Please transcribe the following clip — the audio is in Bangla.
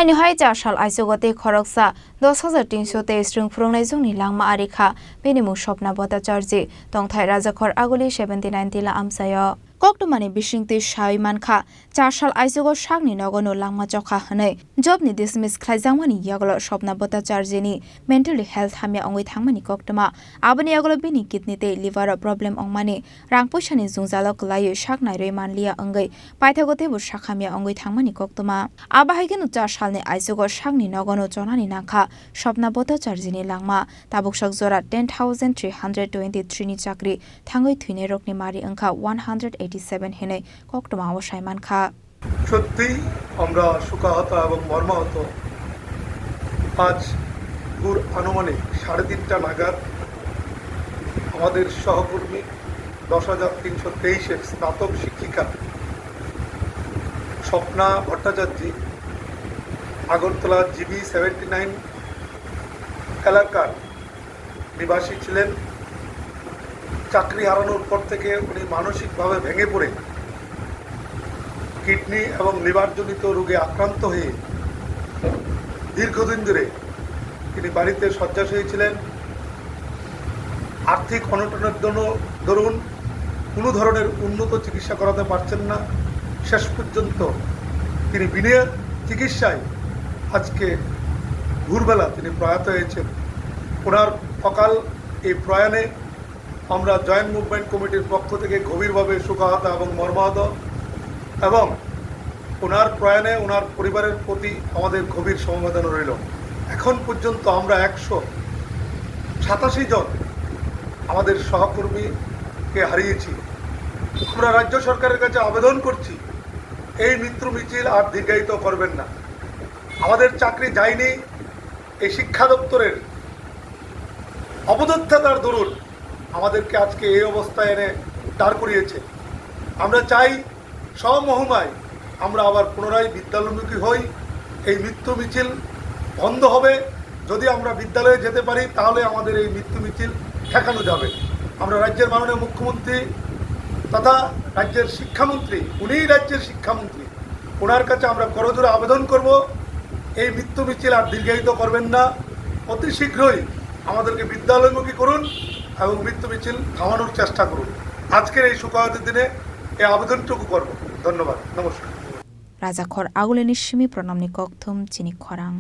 Haino hai chashal aisogote khoroksa 10,323 rwngphwrwngnai jungni langma arikha benimu shopna bota charji tongthai rajakhor aguli 79 tila amsayo Koktomani bishingti shai mankha chashal aisogo shakni nogono langma chokha hanai jobni dismiss khlaijangmani yaglo shopna bota charjini mentally health hamya ongwi thangmani koktoma abani yaglo bini kidney te liver problem ongmani rangpushani jungjalo klayu shaknai roi manlia ongai paithagote bu sakhamya ongwi thangmani koktoma abahigenu chashalni aisogo shakni nogono chonani nakha shopna bota charjini langma tabukshak jora 10,323 ni chakri thangoi thuine rokni mari angkha 187 হেনে কোকটমা অবসায় মানখা সত্যি আমরা শোকাহত এবং মর্মাহত আজ ভোর আনুমানিক 3:30টা নাগাদ আমাদের সহকর্মী 10,323 এর স্নাতক শিক্ষিকা স্বপ্না ভট্টাচার্য আগরতলা জিবি 79 এলাকার নিবাসী ছিলেন চাকরি হারানোর পর থেকে উনি মানসিকভাবে ভেঙে পড়ে কিডনি এবং লিভারজনিত রোগে আক্রান্ত হয়ে দীর্ঘদিন ধরে তিনি বাড়িতে শয্যাশয়ী ছিলেন। আর্থিক অনটনের দরুন কোনো ধরনের উন্নত চিকিৎসা করাতে পারছেন না। শেষ পর্যন্ত তিনি বিনা চিকিৎসায় আজকে ভোরবেলা তিনি প্রয়াত হয়েছেন। ওনার অকাল এই প্রয়াণে আমরা জয়েন্ট মুভমেন্ট কমিটির পক্ষ থেকে গভীরভাবে শোকাহত এবং মর্মাহত এবং ওনার প্রয়াণে ওনার পরিবারের প্রতি আমাদের গভীর সমবেদনা রইল। এখন পর্যন্ত আমরা 187 জন আমাদের সহকর্মীকে হারিয়েছি। আমরা রাজ্য সরকারের কাছে আবেদন করছি এই মৃত্যু মিছিল আর দীর্ঘায়িত করবেন না। আমাদের চাকরি যায়নি, এই শিক্ষা দপ্তরের অবদক্ষতার দরুন আমাদেরকে আজকে এই অবস্থায় এনে দাঁড় করিয়েছে। আমরা চাই সমমহিমায় আমরা আবার পুনরায় বিদ্যালয়মুখী হই। এই মৃত্যু মিছিল বন্ধ হবে। যদি আমরা বিদ্যালয়ে যেতে পারি তাহলে আমাদের এই মৃত্যু মিছিল ঠেকানো যাবে। আমরা রাজ্যের মাননীয় মুখ্যমন্ত্রী তথা রাজ্যের শিক্ষামন্ত্রী, উনিই রাজ্যের শিক্ষামন্ত্রী, ওনার কাছে আমরা করজোড়ে আবেদন করব এই মৃত্যু মিছিল আর দীর্ঘায়িত করবেন না। অতি শীঘ্রই আমাদেরকে বিদ্যালয়মুখী করুন এবং মৃত্যু মিছিল থামানোর চেষ্টা করুন। আজকের এই শোকাহতের দিনে এই আবেদনটুকু করব। ধন্যবাদ, নমস্কার। রাজাখর আগুলেনি সিমি প্রণামনি ককথুম চিনি খরাং।